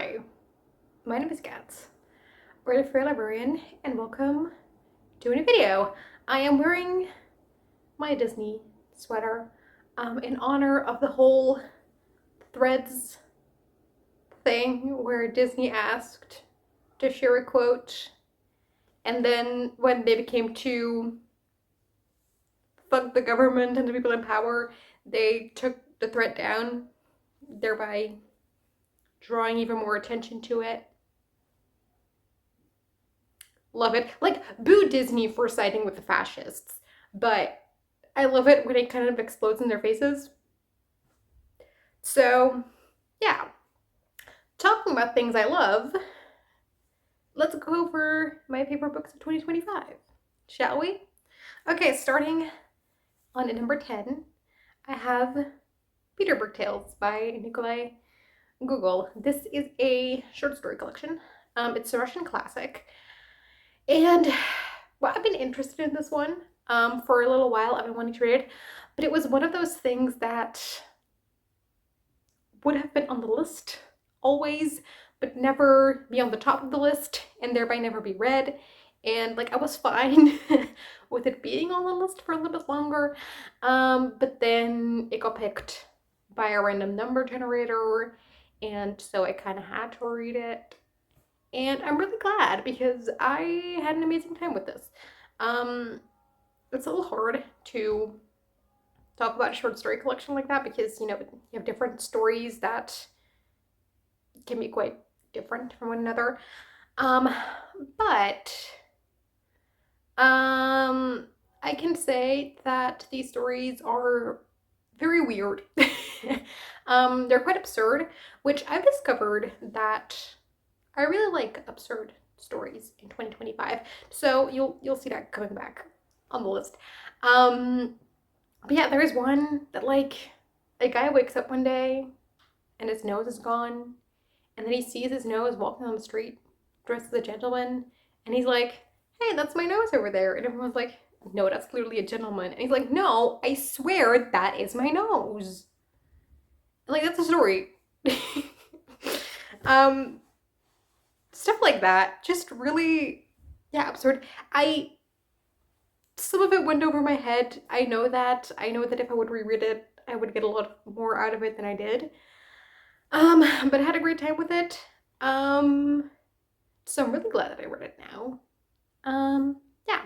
Hi, my name is Gats, or the Free Librarian, and welcome to a new video. I am wearing my Disney sweater in honor of the whole Threads thing where Disney asked to share a quote, and then when they became too fuck the government and the people in power, they took the thread down, thereby drawing even more attention to it. Love it. Like, boo Disney for siding with the fascists, but I love it when it kind of explodes in their faces. So, yeah. Talking about things I love, let's go over my favorite books of 2025, shall we? Okay, starting on number 10, I have Peterburg Tales by Nikolai Gogol. This is a short story collection. It's a Russian classic. And well, I've been interested in this one for a little while. I've been wanting to read it, but it was one of those things that would have been on the list always, but never be on the top of the list and thereby never be read. And like I was fine with it being on the list for a little bit longer, but then it got picked by a random number generator, and so I kind of had to read it. And I'm really glad because I had an amazing time with this. It's a little hard to talk about a short story collection like that because, you have different stories that can be quite different from one another. But I can say that these stories are very weird. They're quite absurd, which I've discovered that I really like absurd stories in 2025. So you'll see that coming back on the list. But yeah, there is one that like a guy wakes up one day and his nose is gone, and then he sees his nose walking on the street dressed as a gentleman, and he's like, "Hey, that's my nose over there." And everyone's like, "No, that's clearly a gentleman." And he's like, "No, I swear that is my nose." Like, that's a story. Stuff like that, just really, yeah, absurd. Some of it went over my head. I know that if I would reread it, I would get a lot more out of it than I did. But I had a great time with it. So I'm really glad that I read it now. Yeah.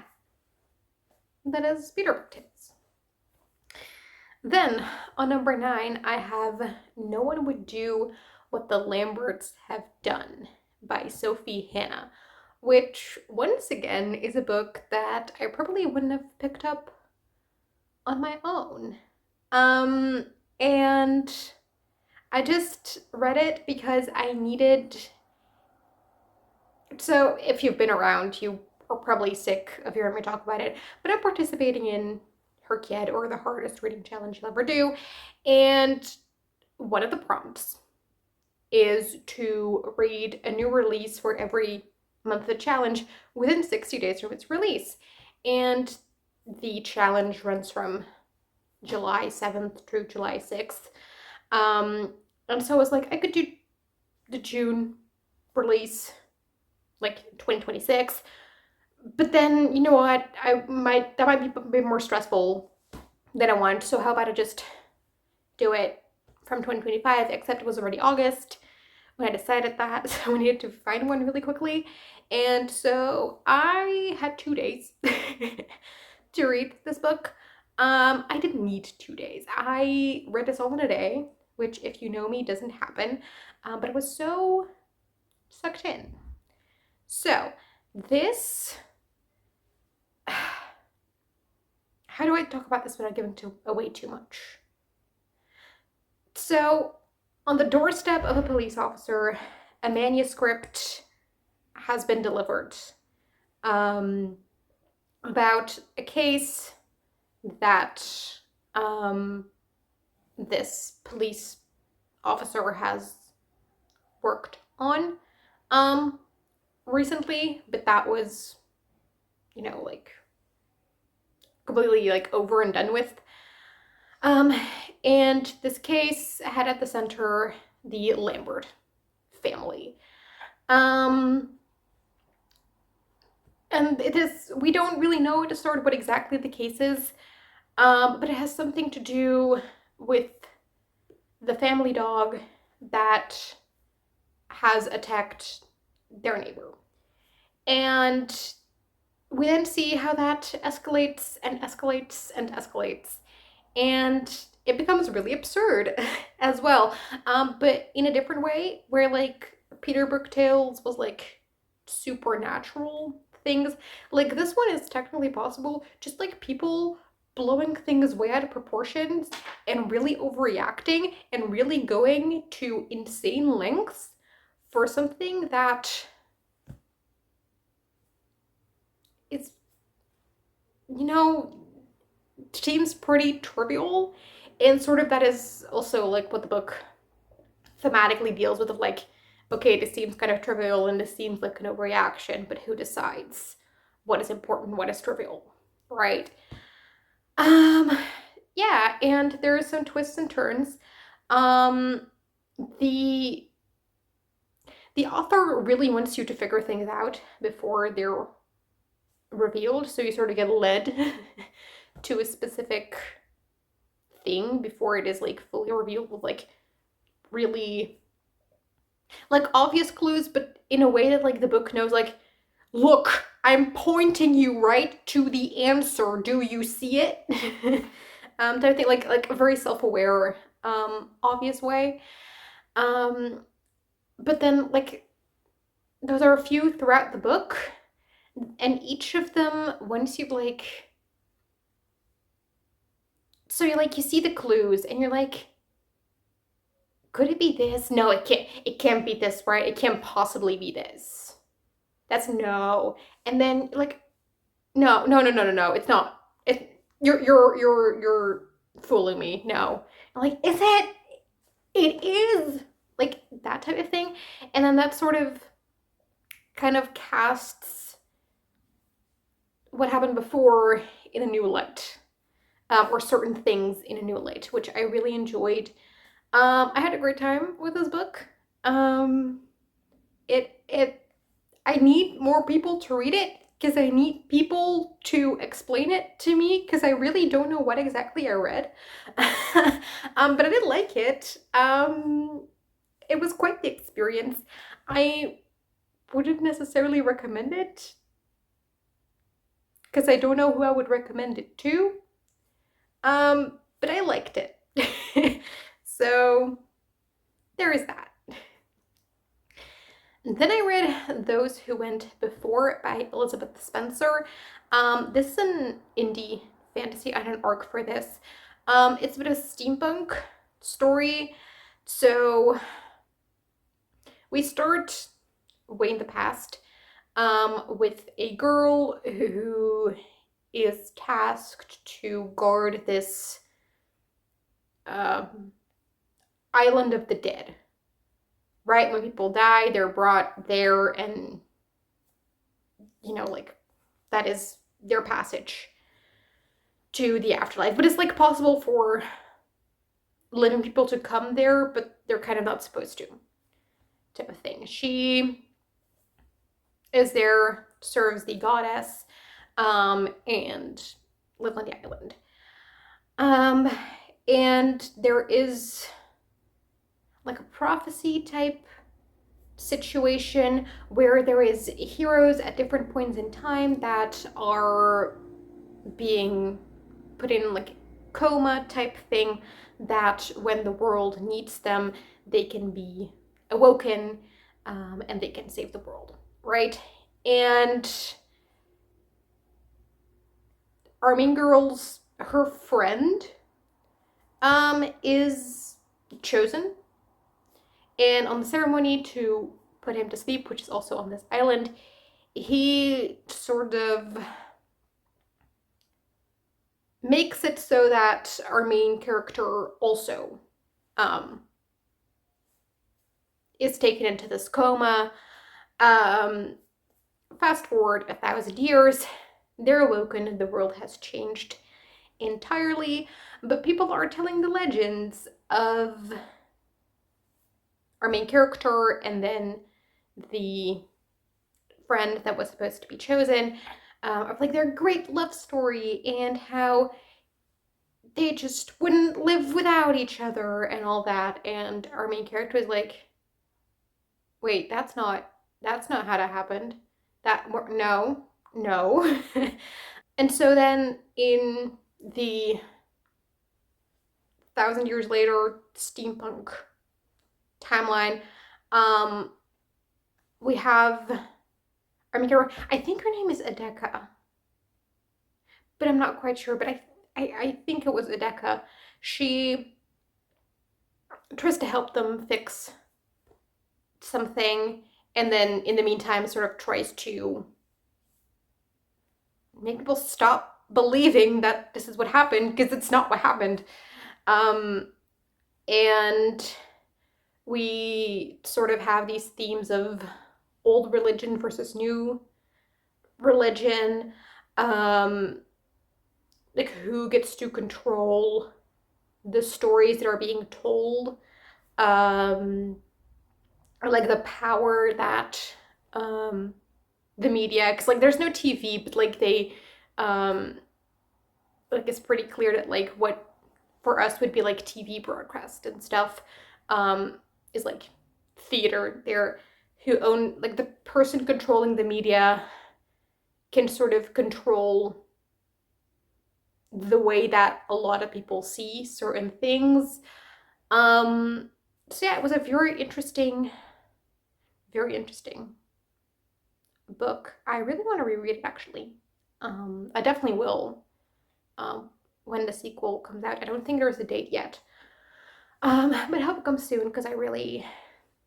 That is Peterburg Tales. Then on number 9, I have No One Would Do What the Lamberts Have Done by Sophie, which once again is a book that I probably wouldn't have picked up on my own. And I just read it because I needed. So if you've been around, you are probably sick of hearing me talk about it, but I'm participating in Her Kid, or the hardest reading challenge you'll ever do. And one of the prompts is to read a new release for every month of the challenge within 60 days from its release. And the challenge runs from July 7th to July 6th. And so I was like, I could do the June release, like 2026. But then, you know what? That might be a bit more stressful than I want. So how about I just do it from 2025, except it was already August when I decided that, so I needed to find one really quickly. And so I had 2 days to read this book. I didn't need 2 days. I read this all in a day, which, if you know me, doesn't happen. But I was so sucked in. So this, how do I talk about this without giving away too much? So on the doorstep of a police officer, a manuscript has been delivered about a case that this police officer has worked on recently, but that was, like completely like over and done with. And this case had at the center the Lambert family. And we don't really know to start what exactly the case is, but it has something to do with the family dog that has attacked their neighbor. And we then see how that escalates and escalates and escalates. And it becomes really absurd as well. But in a different way, where like Peterburg Tales was like supernatural things. Like this one is technically possible, just like people blowing things way out of proportions and really overreacting and really going to insane lengths for something that is, you know, seems pretty trivial. And sort of that is also like what the book thematically deals with, of like, okay, this seems kind of trivial and this seems like an overreaction, but who decides what is important, what is trivial, right? Yeah, and there are some twists and turns. The author really wants you to figure things out before they're revealed, so you sort of get led to a specific thing before it is like fully revealed with like really like obvious clues, but in a way that like the book knows, like, look, I'm pointing you right to the answer. Do you see it? Type of thing, like a very self-aware, obvious way. But then like those are a few throughout the book, and each of them, once you like, so you like, you see the clues and you're like, could it be this? No, it can't be this, right? It can't possibly be this. That's no. And then like, no, it's not. You're fooling me. No. I'm like, is it? It is. Like that type of thing. And then that sort of kind of casts what happened before in a new light. Or certain things in a new light, which I really enjoyed. I had a great time with this book. I need more people to read it because I need people to explain it to me because I really don't know what exactly I read. But I did like it. It was quite the experience. I wouldn't necessarily recommend it because I don't know who I would recommend it to. But I liked it. So there is that. And then I read Those Who Went Before by Elizabeth Spencer. This is an indie fantasy. I had an arc for this. It's a bit of a steampunk story. So we start way in the past with a girl who is tasked to guard this island of the dead. Right? When people die, they're brought there and, you know, like, that is their passage to the afterlife. But it's, like, possible for living people to come there, but they're kind of not supposed to, type of thing. She is there, serves the goddess, and lives on the island. And there is like a prophecy type situation where there is heroes at different points in time that are being put in like coma type thing, that when the world needs them, they can be awoken, and they can save the world, right? And our main girl's, her friend, is chosen, and on the ceremony to put him to sleep, which is also on this island, he sort of makes it so that our main character also is taken into this coma. Fast forward 1,000 years, they're awoken, the world has changed entirely, but people are telling the legends of our main character and then the friend that was supposed to be chosen, of like their great love story and how they just wouldn't live without each other and all that. And our main character is like, wait, that's not how that happened. No, no. And so then in the thousand years later steampunk timeline, we have, I mean, I think her name is Adeka, but I'm not quite sure. But I think it was Adeka. She tries to help them fix something, and then in the meantime, sort of tries to make people stop believing that this is what happened, because it's not what happened. And we sort of have these themes of old religion versus new religion, like who gets to control the stories that are being told, or like the power that the media, because like there's no TV, but like they like it's pretty clear that like what for us would be like TV broadcast and stuff is like theater. They're who own, like the person controlling the media can sort of control the way that a lot of people see certain things. So yeah, it was a very interesting book. I really want to reread it actually. I definitely will when the sequel comes out. I don't think there's a date yet. But I hope it comes soon because I really,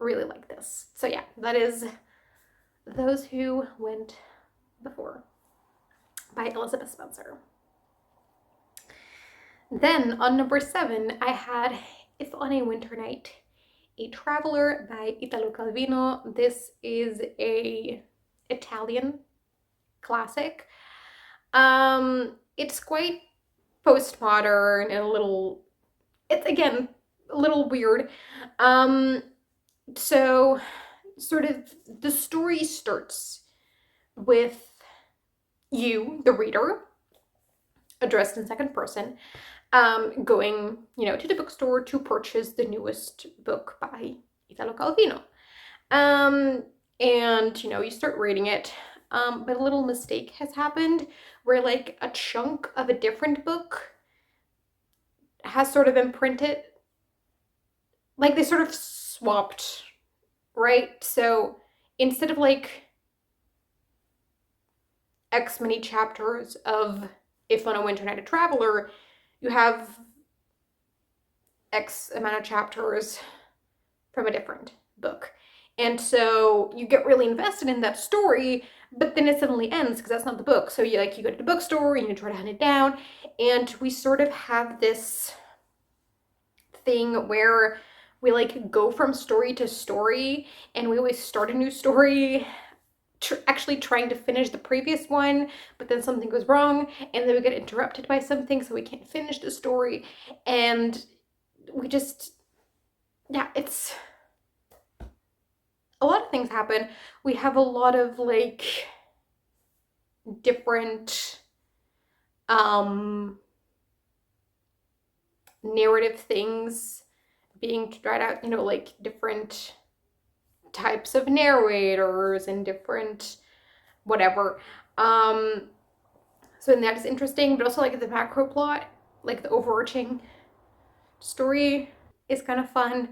really like this. So yeah, that is Those Who Went Before by Elizabeth Spencer. Then on number 7, I had If on a Winter Night, A Traveler by Italo Calvino. This is a Italian classic. It's quite postmodern and a little, it's again a little weird. So sort of the story starts with you, the reader, addressed in second person, going, to the bookstore to purchase the newest book by Italo Calvino. And, you start reading it, but a little mistake has happened where, like, a chunk of a different book has sort of been printed. Like, they sort of swapped, right? So, instead of, like, X many chapters of If on a Winter Night, A Traveler, you have X amount of chapters from a different book. And so you get really invested in that story, but then it suddenly ends because that's not the book. So you go to the bookstore and you try to hunt it down. And we sort of have this thing where we like go from story to story, and we always start a new story actually trying to finish the previous one, but then something goes wrong and then we get interrupted by something, so we can't finish the story. And we just, yeah, it's a lot of things happen. We have a lot of like different narrative things being tried out, like different types of narrators and different whatever. So that is interesting, but also like the macro plot, like the overarching story is kind of fun.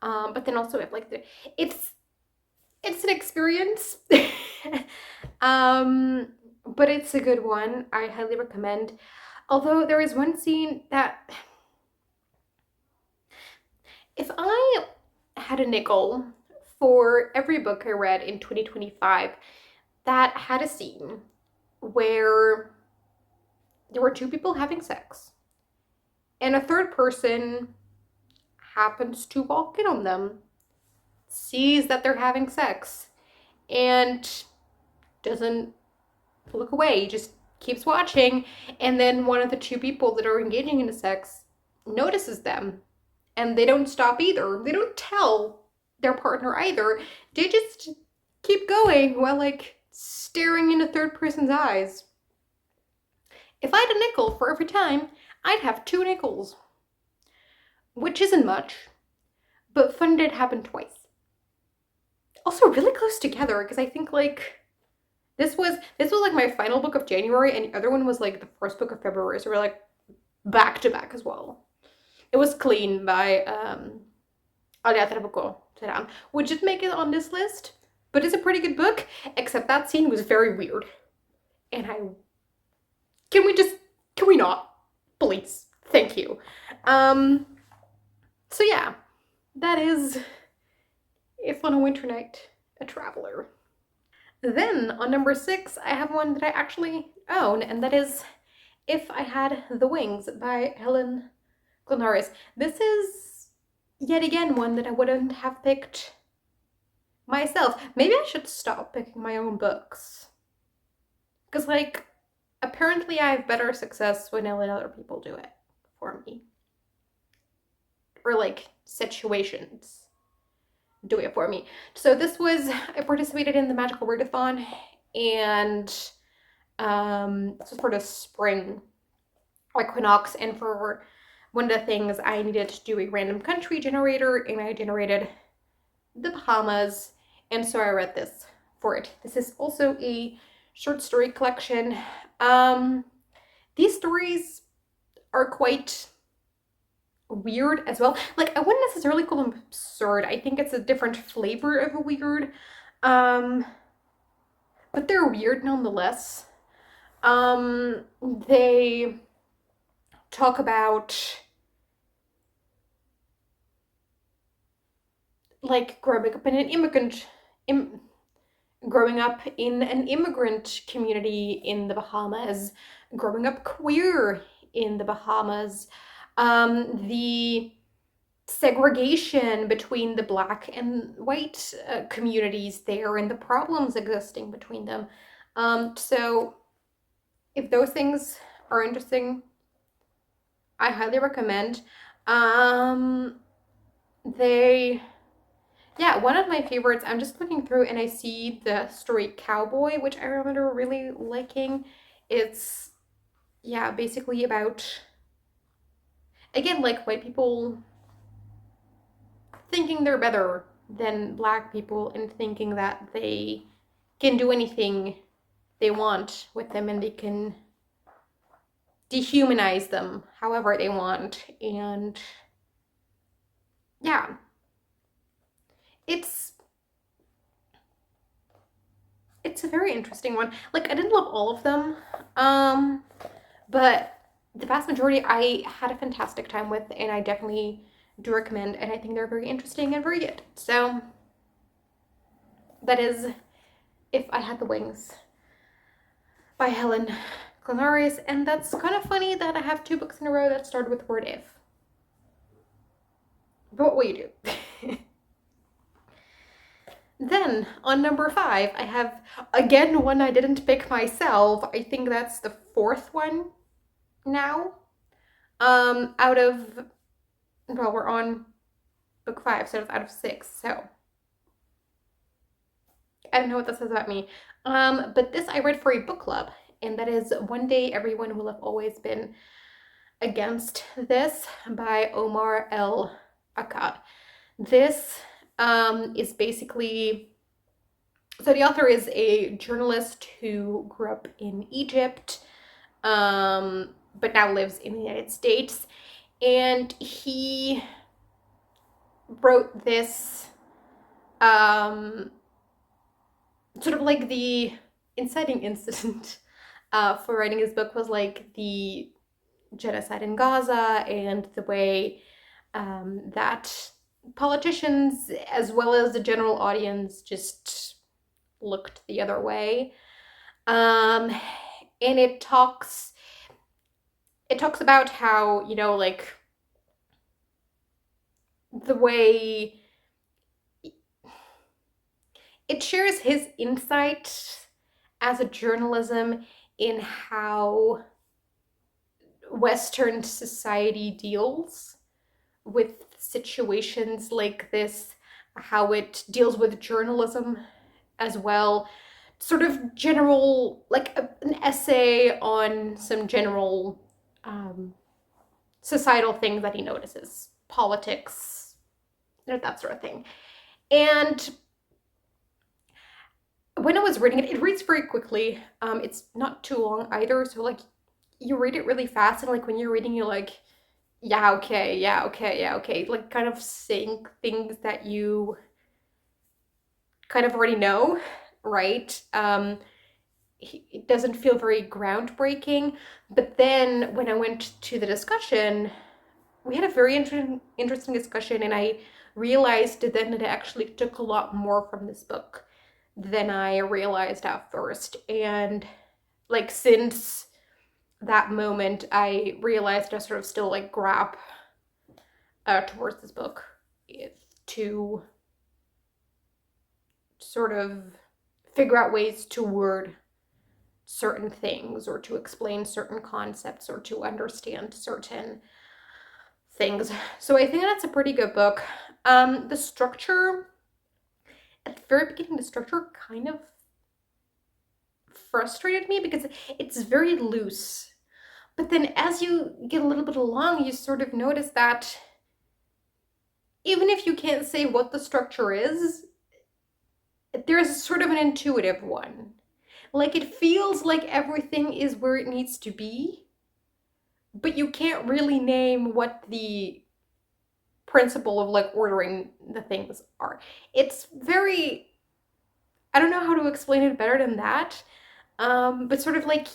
But then also if like it's an experience. But it's a good one. I highly recommend. Although there is one scene that, if I had a nickel for every book I read in 2025 that had a scene where there were two people having sex and a third person happens to walk in on them, sees that they're having sex, and doesn't look away, just keeps watching, and then one of the two people that are engaging in the sex notices them, and they don't stop either. They don't tell their partner either. They just keep going while like staring into third person's eyes. If I had a nickel for every time, I'd have 2 nickels. Which isn't much, but fun did happen twice. Also really close together, because I think like this was like my final book of January, and the other one was like the first book of February, so we're like back to back as well. It was Clean by Gogol, which did make it on this list, but it's a pretty good book, except that scene was very weird. And can we not? Please. Thank you. So yeah, that is If on a Winter Night, a Traveler. Then on number 6, I have one that I actually own, and that is If I Had the Wings by Helen Klonaris. This is yet again one that I wouldn't have picked myself. Maybe I should stop picking my own books. Because, like, apparently I have better success when I let other people do it for me. Or, like, situations do it for me. So this was, I participated in the Magical Readathon, and this was for the spring equinox, and for one of the things I needed to do a random country generator, and I generated the Bahamas, and so I read this for it. This is also a short story collection. These stories are quite weird as well. Like, I wouldn't necessarily call them absurd. I think it's a different flavor of a weird. But they're weird nonetheless. They talk about like growing up in an immigrant community in the Bahamas, growing up queer in the Bahamas, the segregation between the Black and white communities there, and the problems existing between them. So if those things are interesting, I highly recommend. One of my favorites, I'm just looking through and I see the story Cowboy, which I remember really liking. It's, basically about, again, like white people thinking they're better than Black people and thinking that they can do anything they want with them, and they can dehumanize them however they want. And yeah, it's a very interesting one. Like, I didn't love all of them, but the vast majority I had a fantastic time with, and I definitely do recommend, and I think they're very interesting and very good. So that is If I Had the Wings by Helen Klonaris, and that's kind of funny that I have 2 books in a row that start with the word if. But what will you do? Then, on number 5, I have, again, one I didn't pick myself. I think that's the 4th one now. Out of, well, we're on book 5, so it's out of 6, so I don't know what this says about me. But this I read for a book club, and that is One Day Everyone Will Have Always Been Against This by Omar El-Akkad. This is basically, so the author is a journalist who grew up in Egypt, but now lives in the United States, and he wrote this, sort of like the inciting incident for writing his book was like the genocide in Gaza, and the way that politicians as well as the general audience just looked the other way. And it talks about how, like, the way it shares his insight as a journalism in how Western society deals with situations like this, how it deals with journalism as well. Sort of general, like an essay on some general societal things that he notices, politics, that sort of thing. And when I was reading it, it reads very quickly. It's not too long either, so like you read it really fast, and like when you're reading, you're like, yeah, okay, yeah, okay, yeah, okay, like kind of saying things that you kind of already know, right? It doesn't feel very groundbreaking. But then when I went to the discussion, we had a very interesting discussion, and I realized then that I actually took a lot more from this book than I realized at first. And like since that moment, I realized I sort of still like grab towards this book to sort of figure out ways to word certain things or to explain certain concepts or to understand certain things. So I think that's a pretty good book. The structure, at the very beginning, the structure kind of frustrated me because it's very loose. But then as you get a little bit along, you sort of notice that even if you can't say what the structure is, there's sort of an intuitive one. Like it feels like everything is where it needs to be, but you can't really name what the principle of like ordering the things are. It's very, I don't know how to explain it better than that. But sort of like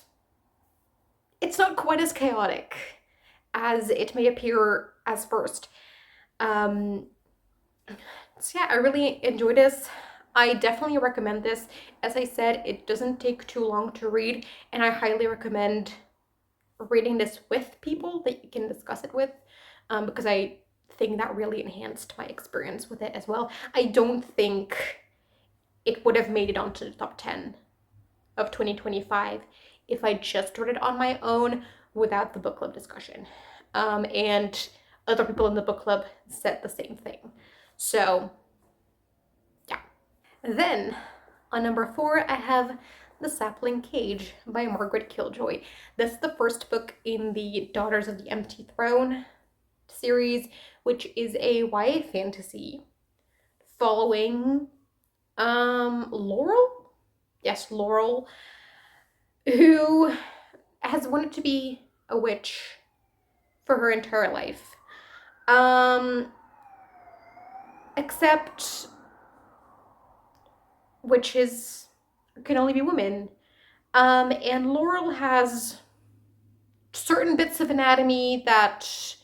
it's not quite as chaotic as it may appear as first. Um, so yeah, I really enjoyed this. I definitely recommend this. As I said, it doesn't take too long to read, and I highly recommend reading this with people that you can discuss it with, because I think that really enhanced my experience with it as well. I don't think it would have made it onto the top 10 of 2025 if I just read it on my own without the book club discussion. And other people in the book club said the same thing. So, yeah. Then, on number 4, I have The Sapling Cage by Margaret Killjoy. This is the first book in the Daughters of the Empty Throne series, which is a YA fantasy following Laurel? Yes, Laurel, who has wanted to be a witch for her entire life. Except witches can only be women. And Laurel has certain bits of anatomy that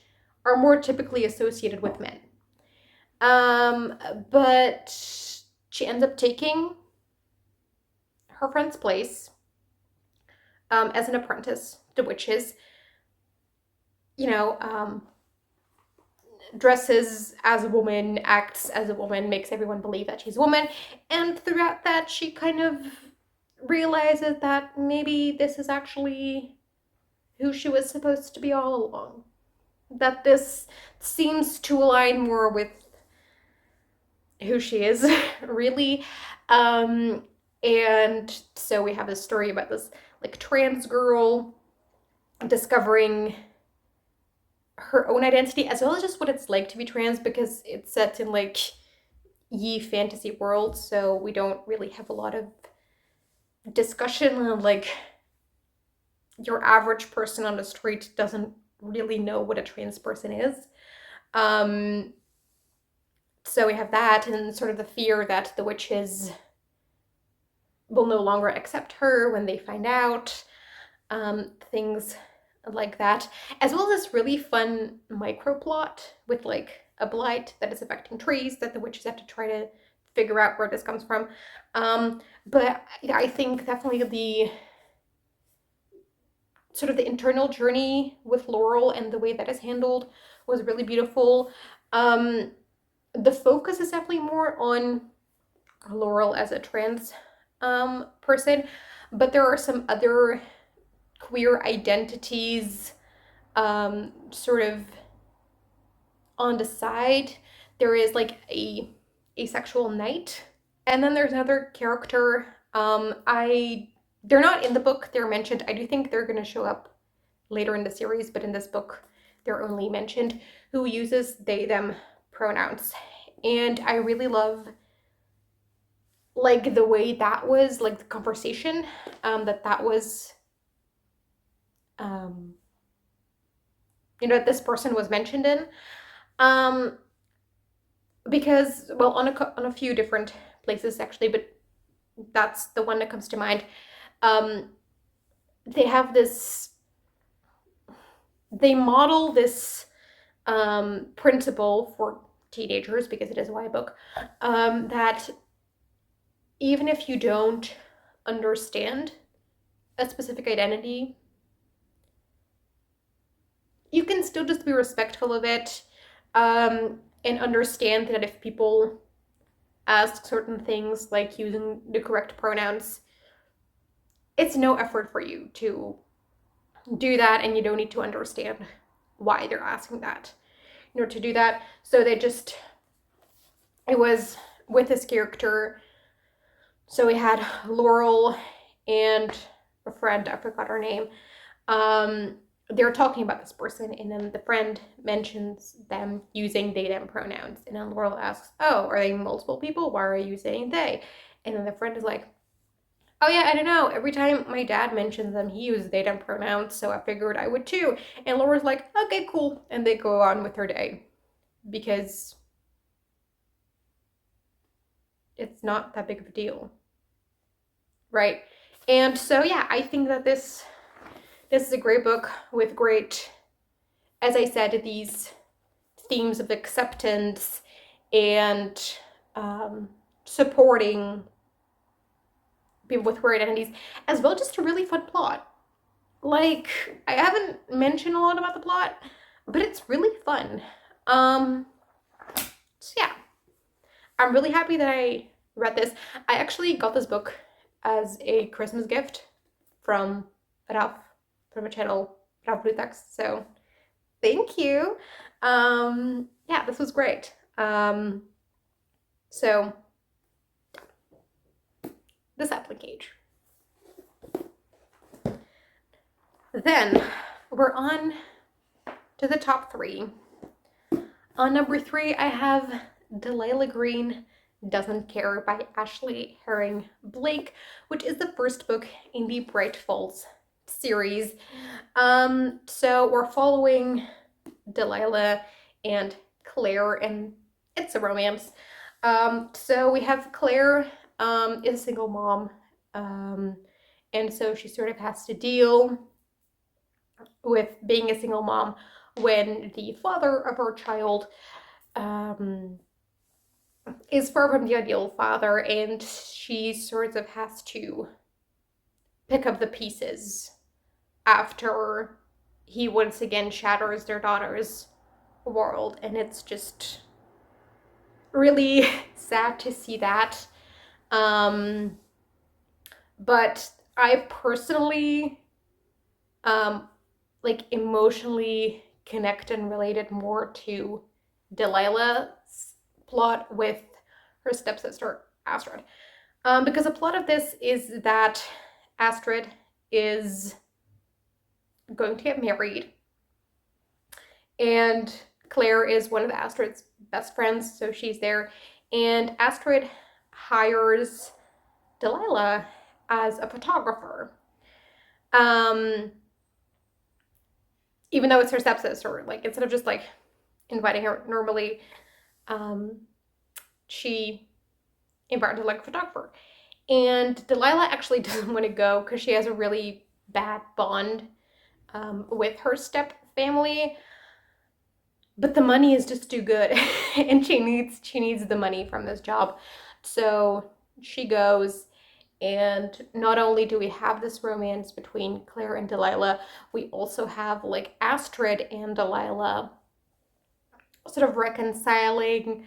are more typically associated with men. But she ends up taking her friend's place as an apprentice to witches. You know, dresses as a woman, acts as a woman, makes everyone believe that she's a woman. And throughout that, she kind of realizes that maybe this is actually who she was supposed to be all along. That this seems to align more with who she is, really. And so we have this story about this like trans girl discovering her own identity as well as just what it's like to be trans, because it's set in like ye fantasy world, so we don't really have a lot of discussion on like your average person on the street doesn't really know what a trans person is. So we have that, and sort of the fear that the witches will no longer accept her when they find out, things like that, as well as this really fun micro plot with like a blight that is affecting trees that the witches have to try to figure out where this comes from. But I think definitely the sort of the internal journey with Laurel and the way that is handled was really beautiful. The focus is definitely more on Laurel as a trans person, but there are some other queer identities sort of on the side. There is like a asexual knight. And then there's another character. They're not in the book, they're mentioned. I do think they're going to show up later in the series, but in this book, they're only mentioned, who uses they, them pronouns. And I really love, like, the way that was, like, the conversation that was, that this person was mentioned in. Because, well, on a few different places, actually, but that's the one that comes to mind. They have this, they model this principle for teenagers, because it is a YA book, that even if you don't understand a specific identity, you can still just be respectful of it, and understand that if people ask certain things, like using the correct pronouns, it's no effort for you to do that, and you don't need to understand why they're asking that in order to do that. So it was with this character. So we had Laurel and a friend, I forgot her name. They're talking about this person, and then the friend mentions them using they, them pronouns. And then Laurel asks, oh, are they multiple people? Why are you saying they? And then the friend is like, oh yeah, I don't know. Every time my dad mentions them, he uses they, them pronouns, so I figured I would too. And Laura's like, okay, cool. And they go on with her day, because it's not that big of a deal. Right? And so, yeah, I think that this is a great book with great, as I said, these themes of acceptance and supporting people with queer identities, as well, just a really fun plot. Like, I haven't mentioned a lot about the plot, but it's really fun. So yeah, I'm really happy that I read this. I actually got this book as a Christmas gift from Ralph, from a channel, Ralph Blutex, so thank you. Yeah, this was great. So, the Sapling Cage. Then, we're on to the top 3. On number 3, I have Delilah Green Doesn't Care by Ashley Herring Blake, which is the first book in the Bright Falls series. So we're following Delilah and Claire, and it's a romance. So we have Claire is a single mom, and so she sort of has to deal with being a single mom when the father of her child is far from the ideal father, and she sort of has to pick up the pieces after he once again shatters their daughter's world, and it's just really sad to see that. But I personally like emotionally connect and related more to Delilah's plot with her stepsister Astrid, because the plot of this is that Astrid is going to get married, and Claire is one of Astrid's best friends, so she's there, and Astrid hires Delilah as a photographer. Even though it's her stepsister, like, instead of just like inviting her normally, she invited her like a photographer. And Delilah actually doesn't want to go because she has a really bad bond with her step family, but the money is just too good, and she needs the money from this job, so she goes. And not only do we have this romance between Claire and Delilah, we also have like Astrid and Delilah sort of reconciling,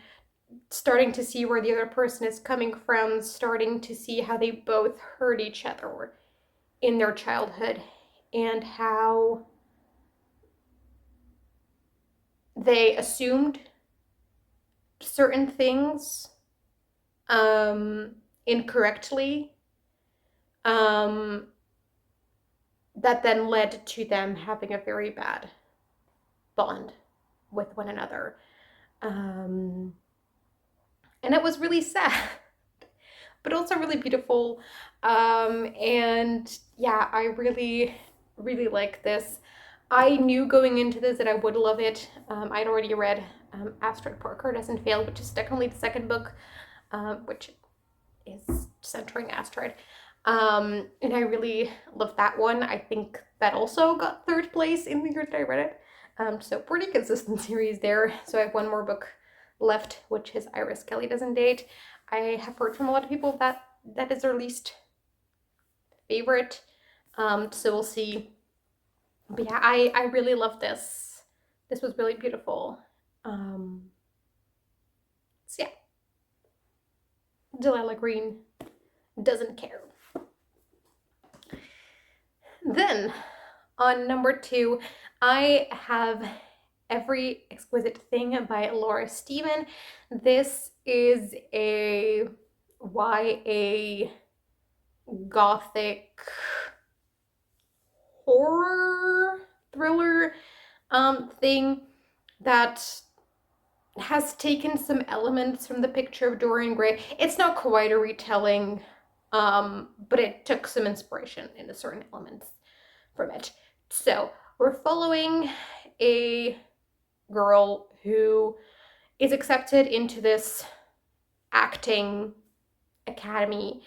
starting to see where the other person is coming from, starting to see how they both hurt each other in their childhood, and how they assumed certain things incorrectly, that then led to them having a very bad bond with one another. And it was really sad, but also really beautiful. And yeah, I really, really like this. I knew going into this that I would love it. I'd already read Astrid Parker Doesn't Fail, which is technically the second book, which is centering Astrid. And I really love that one. I think that also got third place in the year that I read it. So pretty consistent series there. So I have one more book left, which is Iris Kelly Doesn't Date. I have heard from a lot of people that that is their least favorite. So we'll see. But yeah, I really love this. This was really beautiful. So yeah, Delilah Green doesn't care. Then on number 2, I have Every Exquisite Thing by Laura Steven. This is a YA gothic horror thriller thing that has taken some elements from The Picture of Dorian Gray. It's not quite a retelling, but it took some inspiration into certain elements from it. So we're following a girl who is accepted into this acting academy,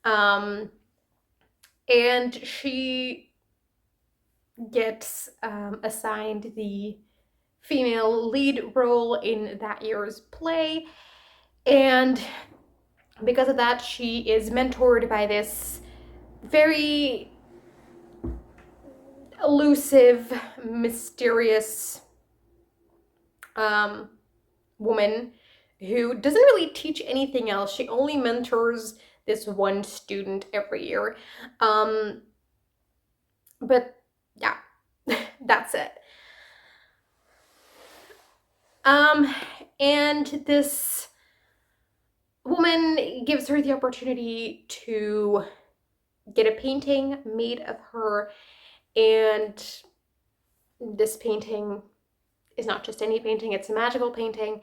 and she gets assigned the female lead role in that year's play, and because of that she is mentored by this very elusive, mysterious woman who doesn't really teach anything else. She only mentors this one student every year. But yeah, that's it. And this woman gives her the opportunity to get a painting made of her, and this painting is not just any painting, it's a magical painting,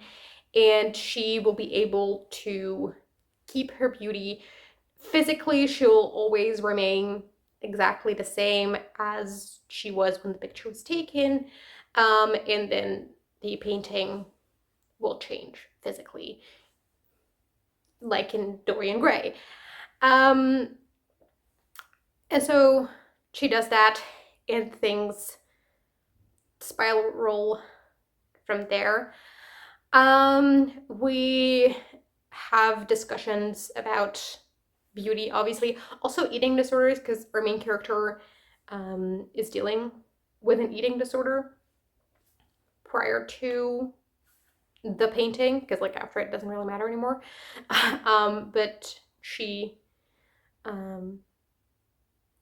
and she will be able to keep her beauty. Physically, she'll always remain exactly the same as she was when the picture was taken, and then the painting will change physically, like in Dorian Gray. And so she does that, and things spiral from there. We have discussions about beauty, obviously, also eating disorders, because our main character is dealing with an eating disorder prior to the painting, because like after it doesn't really matter anymore. But she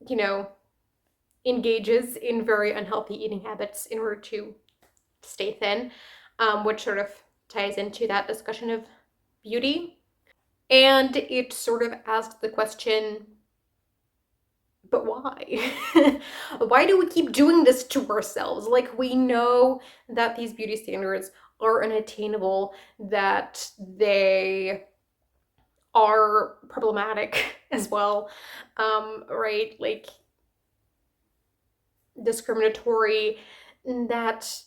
you know, engages in very unhealthy eating habits in order to stay thin, which sort of ties into that discussion of beauty. And it sort of asks the question, but why? Why do we keep doing this to ourselves? Like, we know that these beauty standards are unattainable, that they are problematic as well, right? Like, discriminatory, that,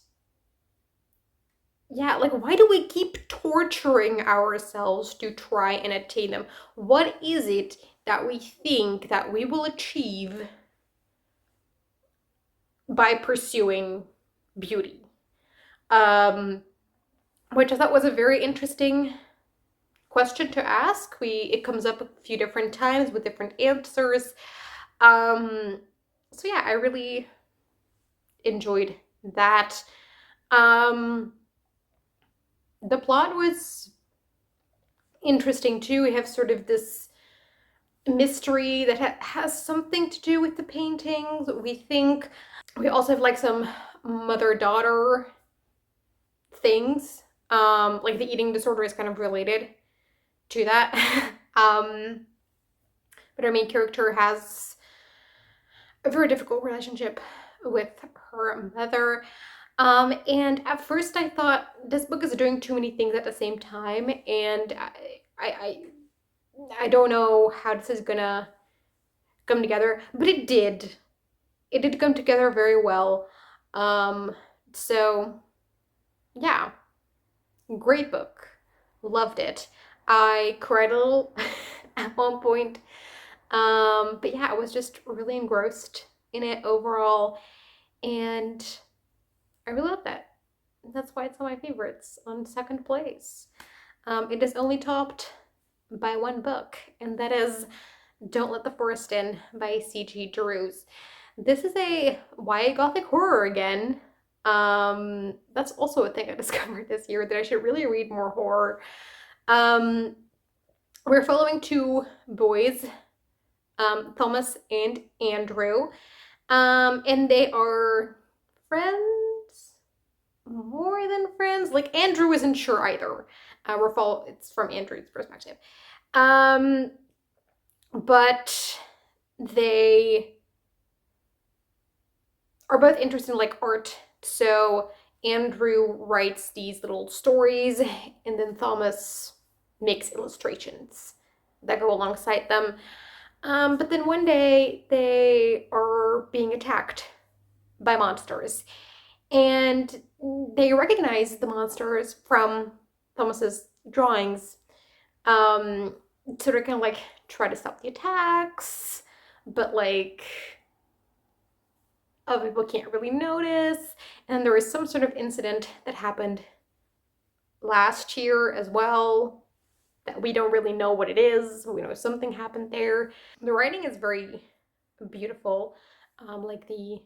yeah, like, why do we keep torturing ourselves to try and attain them? What is it that we think that we will achieve by pursuing beauty? Which I thought was a very interesting question to ask. It comes up a few different times with different answers. So yeah, I really enjoyed that. The plot was interesting too. We have sort of this mystery that has something to do with the paintings, we think. We also have like some mother-daughter things. Like the eating disorder is kind of related to that. But our main character has a very difficult relationship with her mother. And at first I thought this book is doing too many things at the same time, and I, I don't know how this is gonna come together, but it did. It did come together very well. So yeah, great book. Loved it. I cried a little at one point. But yeah, I was just really engrossed in it overall, and I really love that. That's why it's one of my favorites on second place. It is only topped by one book, and that is Don't Let the Forest In by C.G. Drews. This is a YA Gothic horror again. That's also a thing I discovered this year, that I should really read more horror. We're following two boys, Thomas and Andrew, and they are friends, more than friends. Like, Andrew isn't sure either. It's from Andrew's perspective. But they are both interested in like art. So Andrew writes these little stories, and then Thomas makes illustrations that go alongside them. But then one day they are being attacked by monsters, and they recognize the monsters from Thomas's drawings. So they're kind of like try to stop the attacks, but like other people can't really notice. And there was some sort of incident that happened last year as well that we don't really know what it is. We know something happened there. The writing is very beautiful. Like the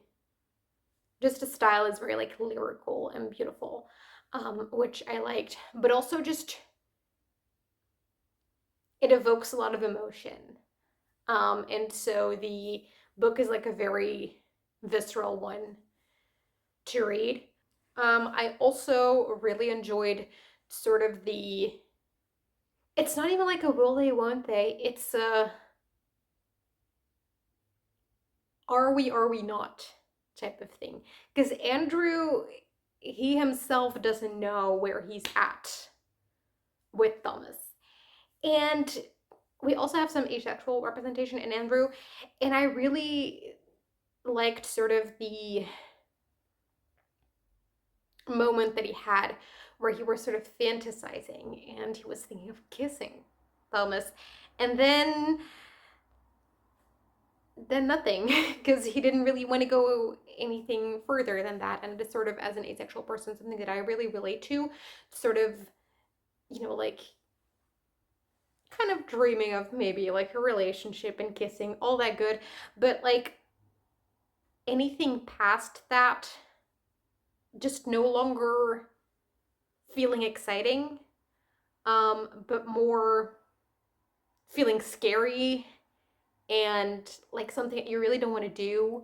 style is very like lyrical and beautiful, which I liked. But also just it evokes a lot of emotion. And so the book is like a very visceral one to read. I also really enjoyed sort of it's not even like a will they, won't they? It's a are we not type of thing. Because Andrew, he himself doesn't know where he's at with Thomas. And we also have some asexual representation in Andrew, and I really liked sort of the moment that he had where he was sort of fantasizing and he was thinking of kissing Thomas, and then nothing, because he didn't really want to go anything further than that. And it is sort of, as an asexual person, something that I really relate to, sort of, like kind of dreaming of maybe like a relationship and kissing, all that good, but like anything past that just no longer feeling exciting, but more feeling scary and like something that you really don't want to do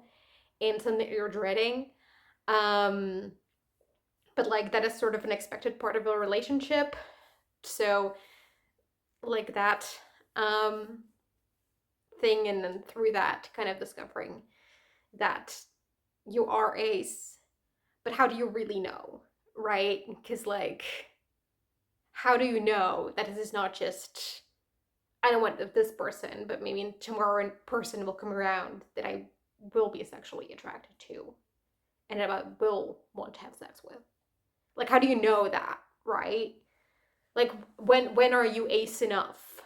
and something that you're dreading. But like that is sort of an expected part of a relationship. So like that thing, and then through that kind of discovering that you are ace, but how do you really know, right? Because like, how do you know that this is not just, I don't want this person, but maybe tomorrow a person will come around that I will be sexually attracted to and that I will want to have sex with? Like, how do you know that, right? Like, when are you ace enough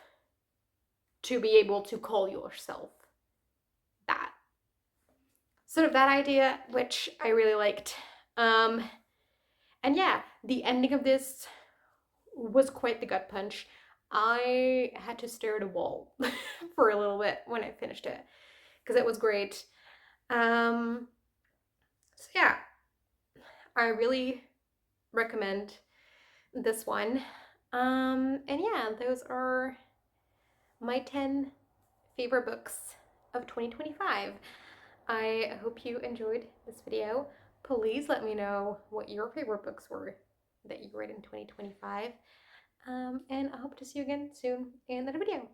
to be able to call yourself that? Sort of that idea, which I really liked. And yeah, the ending of this was quite the gut punch. I had to stare at a wall for a little bit when I finished it, because it was great. So yeah, I really recommend this one. And yeah, those are my 10 favorite books of 2025. I hope you enjoyed this video. Please let me know what your favorite books were that you read in 2025. And I hope to see you again soon in another video.